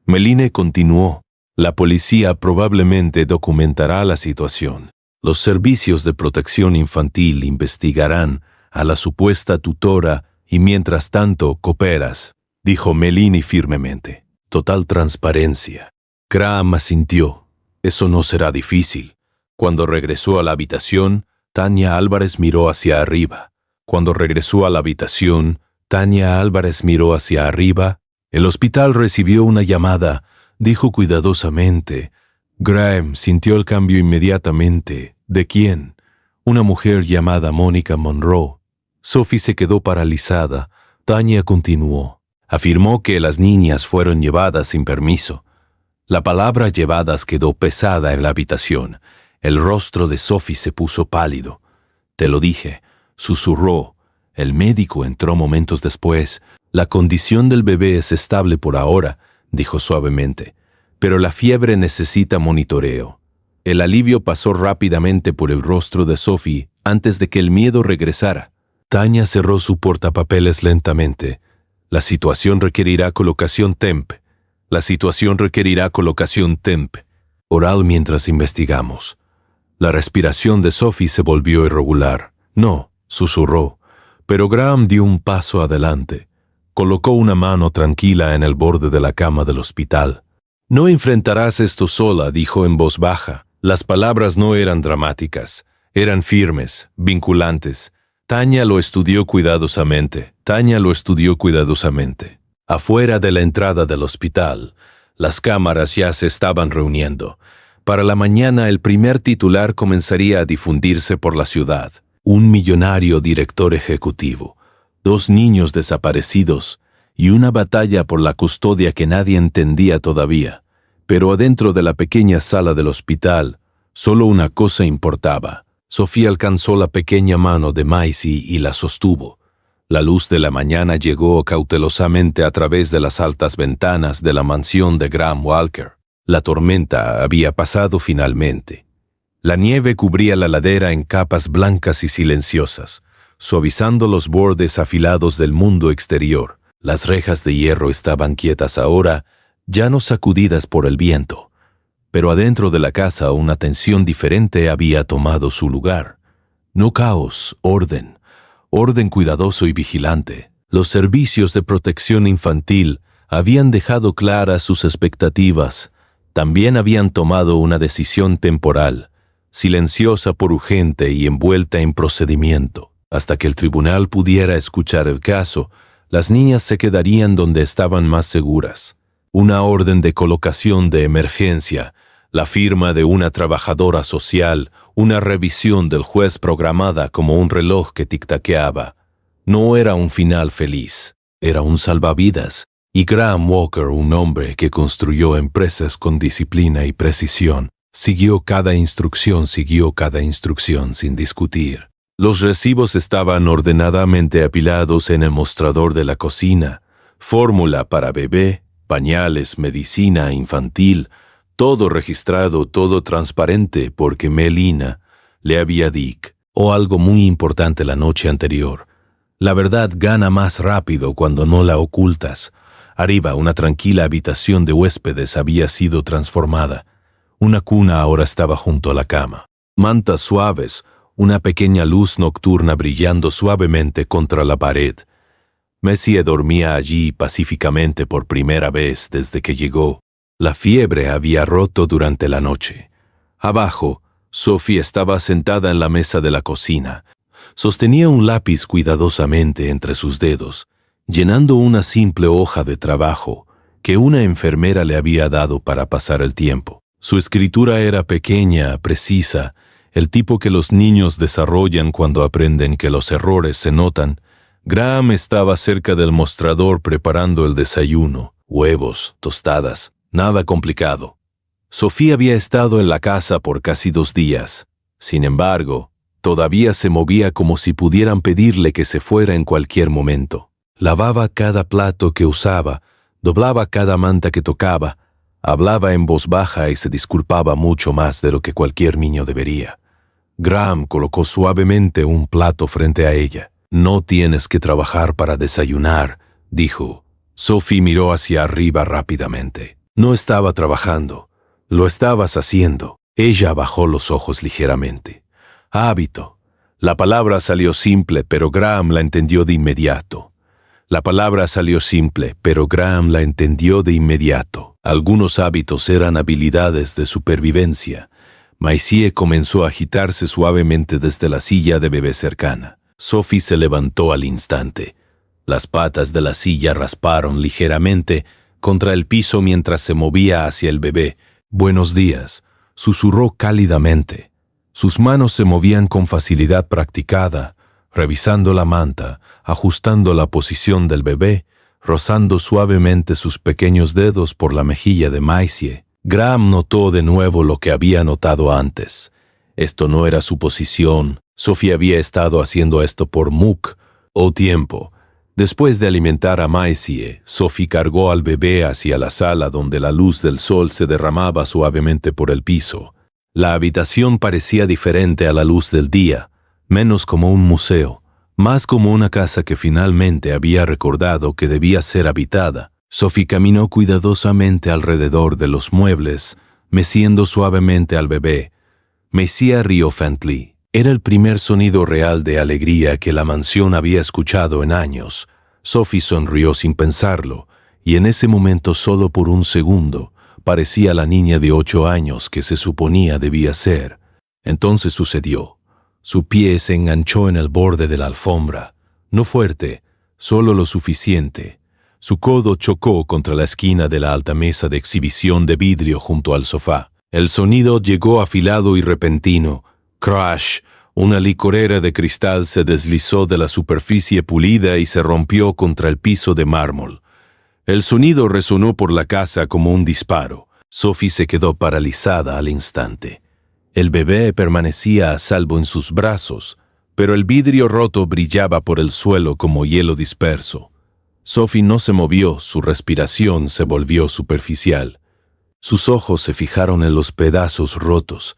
Meline continuó. La policía probablemente documentará la situación. Los servicios de protección infantil investigarán a la supuesta tutora y mientras tanto cooperas, dijo Meline firmemente. Total transparencia. Graham asintió. Eso no será difícil. Cuando regresó a la habitación, Tanya Álvarez miró hacia arriba. Cuando regresó a la habitación, Tania Álvarez miró hacia arriba. El hospital recibió una llamada. Dijo cuidadosamente. Graham sintió el cambio inmediatamente. ¿De quién? Una mujer llamada Mónica Monroe. Sophie se quedó paralizada. Tania continuó. Afirmó que las niñas fueron llevadas sin permiso. La palabra llevadas quedó pesada en la habitación. El rostro de Sophie se puso pálido. Te lo dije, susurró. El médico entró momentos después. La condición del bebé es estable por ahora, dijo suavemente, pero la fiebre necesita monitoreo. El alivio pasó rápidamente por el rostro de Sophie antes de que el miedo regresara. Tania cerró su portapapeles lentamente. La situación requerirá colocación TEMP. La situación requerirá colocación TEMP. Oral mientras investigamos. La respiración de Sophie se volvió irregular. No, susurró. Pero Graham dio un paso adelante. Colocó una mano tranquila en el borde de la cama del hospital. No enfrentarás esto sola, dijo en voz baja. Las palabras no eran dramáticas. Eran firmes, vinculantes. Tania lo estudió cuidadosamente. Afuera de la entrada del hospital, las cámaras ya se estaban reuniendo. Para la mañana el primer titular comenzaría a difundirse por la ciudad. Un millonario director ejecutivo, 2 niños desaparecidos y una batalla por la custodia que nadie entendía todavía. Pero adentro de la pequeña sala del hospital, solo una cosa importaba. Sofía alcanzó la pequeña mano de Maisie y la sostuvo. La luz de la mañana llegó cautelosamente a través de las altas ventanas de la mansión de Graham Walker. La tormenta había pasado finalmente. La nieve cubría la ladera en capas blancas y silenciosas, suavizando los bordes afilados del mundo exterior. Las rejas de hierro estaban quietas ahora, ya no sacudidas por el viento. Pero adentro de la casa una tensión diferente había tomado su lugar. No caos, orden. Orden cuidadoso y vigilante. Los servicios de protección infantil habían dejado claras sus expectativas. También habían tomado una decisión temporal, silenciosa por urgente y envuelta en procedimiento. Hasta que el tribunal pudiera escuchar el caso, las niñas se quedarían donde estaban más seguras. Una orden de colocación de emergencia, la firma de una trabajadora social, una revisión del juez programada como un reloj que tic-taqueaba. No era un final feliz, era un salvavidas, y Graham Walker, un hombre que construyó empresas con disciplina y precisión, siguió cada instrucción sin discutir. Los recibos estaban ordenadamente apilados en el mostrador de la cocina, fórmula para bebé, pañales, medicina infantil, todo registrado, todo transparente, porque Melina le había dicho, o algo muy importante la noche anterior. La verdad gana más rápido cuando no la ocultas. Arriba, una tranquila habitación de huéspedes había sido transformada. Una cuna ahora estaba junto a la cama. Mantas suaves, una pequeña luz nocturna brillando suavemente contra la pared. Messie dormía allí pacíficamente por primera vez desde que llegó. La fiebre había roto durante la noche. Abajo, Sophie estaba sentada en la mesa de la cocina. Sostenía un lápiz cuidadosamente entre sus dedos, llenando una simple hoja de trabajo que una enfermera le había dado para pasar el tiempo. Su escritura era pequeña, precisa, el tipo que los niños desarrollan cuando aprenden que los errores se notan. Graham estaba cerca del mostrador preparando el desayuno, huevos, tostadas. Nada complicado. Sofía había estado en la casa por casi 2 días. Sin embargo, todavía se movía como si pudieran pedirle que se fuera en cualquier momento. Lavaba cada plato que usaba, doblaba cada manta que tocaba, hablaba en voz baja y se disculpaba mucho más de lo que cualquier niño debería. Graham colocó suavemente un plato frente a ella. «No tienes que trabajar para desayunar», dijo. Sophie miró hacia arriba rápidamente. No estaba trabajando, lo estabas haciendo. Ella bajó los ojos ligeramente. Hábito. La palabra salió simple, pero Graham la entendió de inmediato. Algunos hábitos eran habilidades de supervivencia. Maisie comenzó a agitarse suavemente desde la silla de bebé cercana. Sophie se levantó al instante. Las patas de la silla rasparon ligeramente contra el piso mientras se movía hacia el bebé. «Buenos días», susurró cálidamente. Sus manos se movían con facilidad practicada, revisando la manta, ajustando la posición del bebé, rozando suavemente sus pequeños dedos por la mejilla de Maisie. Graham notó de nuevo lo que había notado antes. Esto no era su posición. Sophie había estado haciendo esto por tiempo. Después de alimentar a Maisie, Sophie cargó al bebé hacia la sala donde la luz del sol se derramaba suavemente por el piso. La habitación parecía diferente a la luz del día, menos como un museo, más como una casa que finalmente había recordado que debía ser habitada. Sophie caminó cuidadosamente alrededor de los muebles, meciendo suavemente al bebé. Mecía rió faintly. Era el primer sonido real de alegría que la mansión había escuchado en años. Sophie sonrió sin pensarlo, y en ese momento, solo por un segundo, parecía la niña de 8 años que se suponía debía ser. Entonces sucedió. Su pie se enganchó en el borde de la alfombra, no fuerte, solo lo suficiente. Su codo chocó contra la esquina de la alta mesa de exhibición de vidrio junto al sofá. El sonido llegó afilado y repentino. Crash. Una licorera de cristal se deslizó de la superficie pulida y se rompió contra el piso de mármol. El sonido resonó por la casa como un disparo. Sophie se quedó paralizada al instante. El bebé permanecía a salvo en sus brazos, pero el vidrio roto brillaba por el suelo como hielo disperso. Sophie no se movió, su respiración se volvió superficial. Sus ojos se fijaron en los pedazos rotos.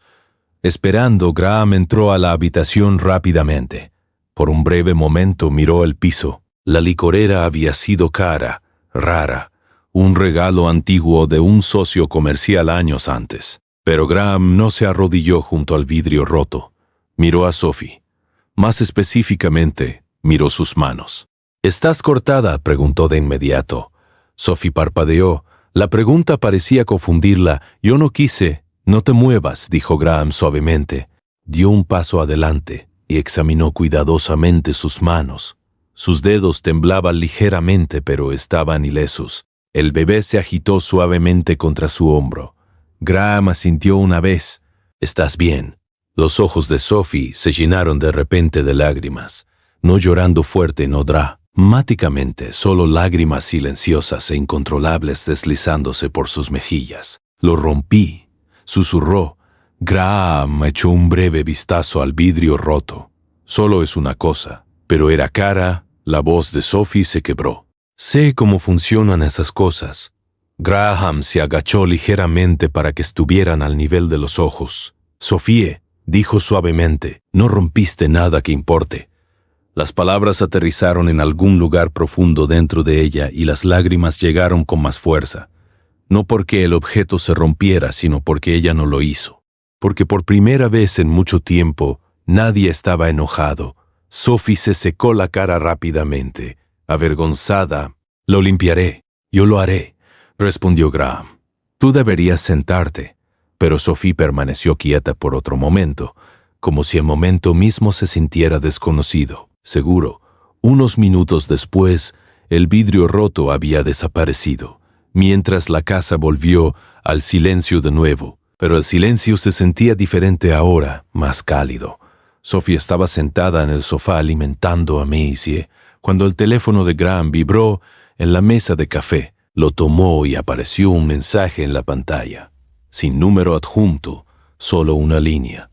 Esperando, Graham entró a la habitación rápidamente. Por un breve momento miró el piso. La licorera había sido cara, rara, un regalo antiguo de un socio comercial años antes. Pero Graham no se arrodilló junto al vidrio roto. Miró a Sophie. Más específicamente, miró sus manos. «¿Estás cortada?», preguntó de inmediato. Sophie parpadeó. La pregunta parecía confundirla. «Yo no quise». «No te muevas», dijo Graham suavemente. Dio un paso adelante y examinó cuidadosamente sus manos. Sus dedos temblaban ligeramente, pero estaban ilesos. El bebé se agitó suavemente contra su hombro. Graham asintió una vez. «¿Estás bien?». Los ojos de Sophie se llenaron de repente de lágrimas. No llorando fuerte, no dramáticamente, solo lágrimas silenciosas e incontrolables deslizándose por sus mejillas. «Lo rompí», susurró. Graham echó un breve vistazo al vidrio roto. «Solo es una cosa». Pero era cara. La voz de Sophie se quebró. «Sé cómo funcionan esas cosas». Graham se agachó ligeramente para que estuvieran al nivel de los ojos. «Sophie», dijo suavemente, «no rompiste nada que importe». Las palabras aterrizaron en algún lugar profundo dentro de ella y las lágrimas llegaron con más fuerza. No porque el objeto se rompiera, sino porque ella no lo hizo. Porque por primera vez en mucho tiempo, nadie estaba enojado. Sophie se secó la cara rápidamente, avergonzada. «Lo limpiaré. Yo lo haré», respondió Graham. «Tú deberías sentarte». Pero Sophie permaneció quieta por otro momento, como si el momento mismo se sintiera desconocido. Seguro, unos minutos después, el vidrio roto había desaparecido, mientras la casa volvió al silencio de nuevo. Pero el silencio se sentía diferente ahora, más cálido. Sophie estaba sentada en el sofá alimentando a Maisie, cuando el teléfono de Graham vibró en la mesa de café. Lo tomó y apareció un mensaje en la pantalla. Sin número adjunto, solo una línea.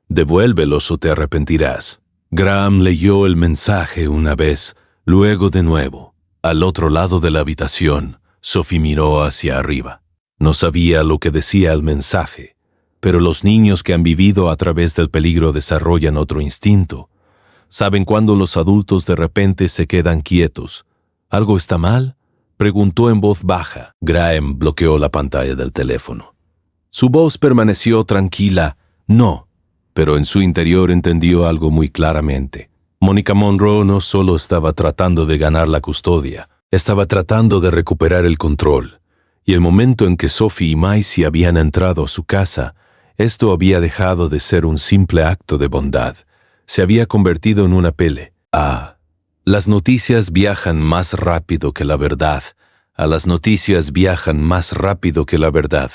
«Devuélvelos o te arrepentirás». Graham leyó el mensaje una vez, luego de nuevo. Al otro lado de la habitación, Sophie miró hacia arriba. No sabía lo que decía el mensaje, pero los niños que han vivido a través del peligro desarrollan otro instinto. Saben cuando los adultos de repente se quedan quietos. «¿Algo está mal?», preguntó en voz baja. Graham bloqueó la pantalla del teléfono. Su voz permaneció tranquila. «No», pero en su interior entendió algo muy claramente. Mónica Monroe no solo estaba tratando de ganar la custodia, estaba tratando de recuperar el control. Y el momento en que Sophie y Maisie habían entrado a su casa, esto había dejado de ser un simple acto de bondad. Se había convertido en una pelea. Las noticias viajan más rápido que la verdad. A las noticias viajan más rápido que la verdad.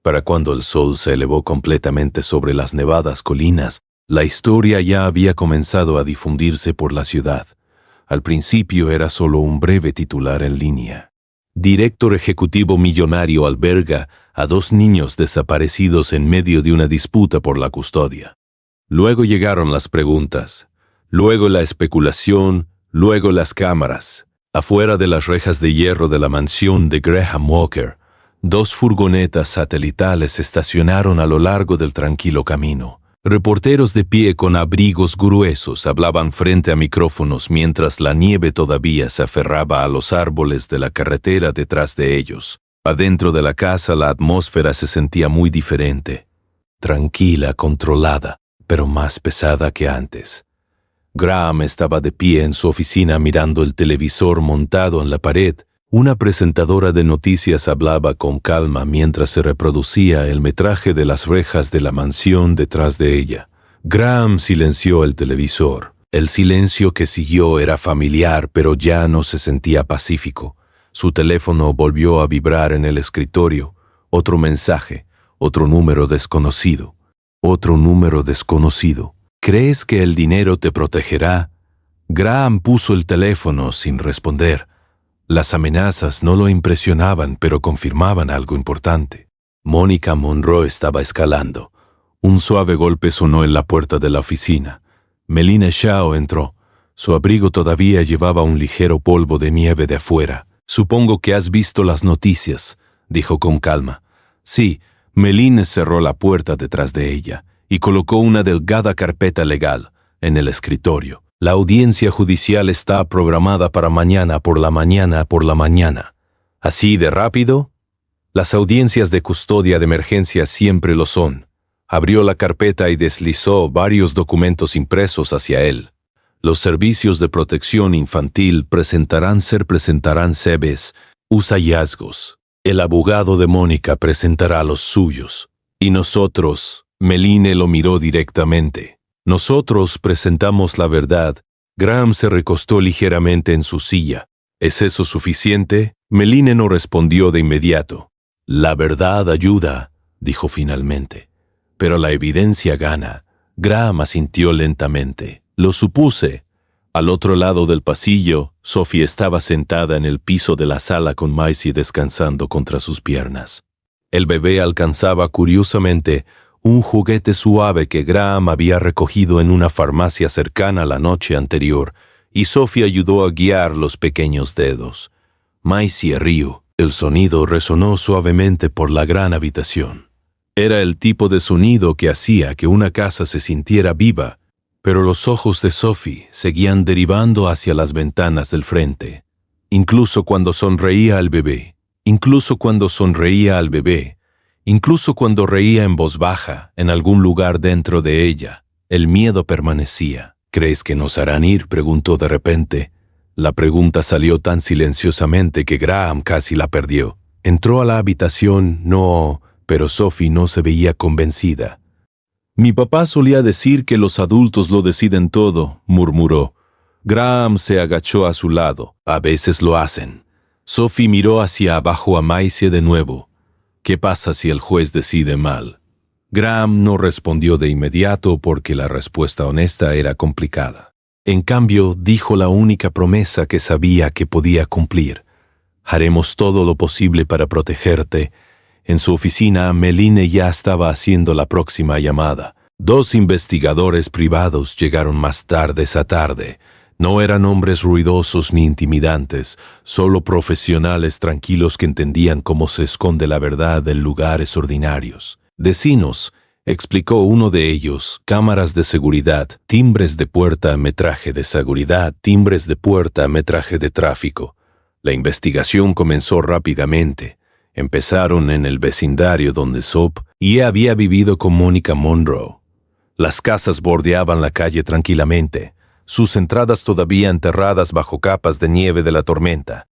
Para cuando el sol se elevó completamente sobre las nevadas colinas, la historia ya había comenzado a difundirse por la ciudad. Al principio era solo un breve titular en línea. Director ejecutivo millonario alberga a 2 niños desaparecidos en medio de una disputa por la custodia. Luego llegaron las preguntas, luego la especulación, luego las cámaras. Afuera de las rejas de hierro de la mansión de Graham Walker, 2 furgonetas satelitales estacionaron a lo largo del tranquilo camino. Reporteros de pie con abrigos gruesos hablaban frente a micrófonos mientras la nieve todavía se aferraba a los árboles de la carretera detrás de ellos. Adentro de la casa la atmósfera se sentía muy diferente, tranquila, controlada, pero más pesada que antes. Graham estaba de pie en su oficina mirando el televisor montado en la pared. Una presentadora de noticias hablaba con calma mientras se reproducía el metraje de las rejas de la mansión detrás de ella. Graham silenció el televisor. El silencio que siguió era familiar, pero ya no se sentía pacífico. Su teléfono volvió a vibrar en el escritorio. Otro mensaje, otro número desconocido. Otro número desconocido. ¿Crees que el dinero te protegerá? Graham puso el teléfono sin responder. Las amenazas no lo impresionaban, pero confirmaban algo importante. Mónica Monroe estaba escalando. Un suave golpe sonó en la puerta de la oficina. Melina Shao entró. Su abrigo todavía llevaba un ligero polvo de nieve de afuera. «Supongo que has visto las noticias», dijo con calma. Sí, Melina cerró la puerta detrás de ella y colocó una delgada carpeta legal en el escritorio. La audiencia judicial está programada para mañana por la mañana. ¿Así de rápido? Las audiencias de custodia de emergencia siempre lo son. Abrió la carpeta y deslizó varios documentos impresos hacia él. Los servicios de protección infantil presentarán CVs, hallazgos. El abogado de Mónica presentará los suyos. Y nosotros... Melina lo miró directamente. Nosotros presentamos la verdad. Graham se recostó ligeramente en su silla. ¿Es eso suficiente? Melina no respondió de inmediato. La verdad ayuda, dijo finalmente. Pero la evidencia gana. Graham asintió lentamente. Lo supuse. Al otro lado del pasillo, Sophie estaba sentada en el piso de la sala con Maisie descansando contra sus piernas. El bebé alcanzaba curiosamente un juguete suave que Graham había recogido en una farmacia cercana la noche anterior, y Sophie ayudó a guiar los pequeños dedos. Maisie rió. El sonido resonó suavemente por la gran habitación. Era el tipo de sonido que hacía que una casa se sintiera viva, pero los ojos de Sophie seguían derivando hacia las ventanas del frente. Incluso cuando sonreía al bebé, incluso cuando reía en voz baja, en algún lugar dentro de ella, el miedo permanecía. ¿Crees que nos harán ir?, preguntó de repente. La pregunta salió tan silenciosamente que Graham casi la perdió. Entró a la habitación, pero Sophie no se veía convencida. «Mi papá solía decir que los adultos lo deciden todo», murmuró. Graham se agachó a su lado. «A veces lo hacen». Sophie miró hacia abajo a Maisie de nuevo. «¿Qué pasa si el juez decide mal?». Graham no respondió de inmediato porque la respuesta honesta era complicada. En cambio, dijo la única promesa que sabía que podía cumplir. «Haremos todo lo posible para protegerte». En su oficina, Melina ya estaba haciendo la próxima llamada. 2 investigadores privados llegaron más tarde esa tarde. No eran hombres ruidosos ni intimidantes, solo profesionales tranquilos que entendían cómo se esconde la verdad en lugares ordinarios. «Decinos», explicó uno de ellos, «cámaras de seguridad, timbres de puerta, metraje de seguridad, timbres de puerta, metraje de tráfico». La investigación comenzó rápidamente. Empezaron en el vecindario donde Sophie había vivido con Mónica Monroe. Las casas bordeaban la calle tranquilamente, sus entradas todavía enterradas bajo capas de nieve de la tormenta.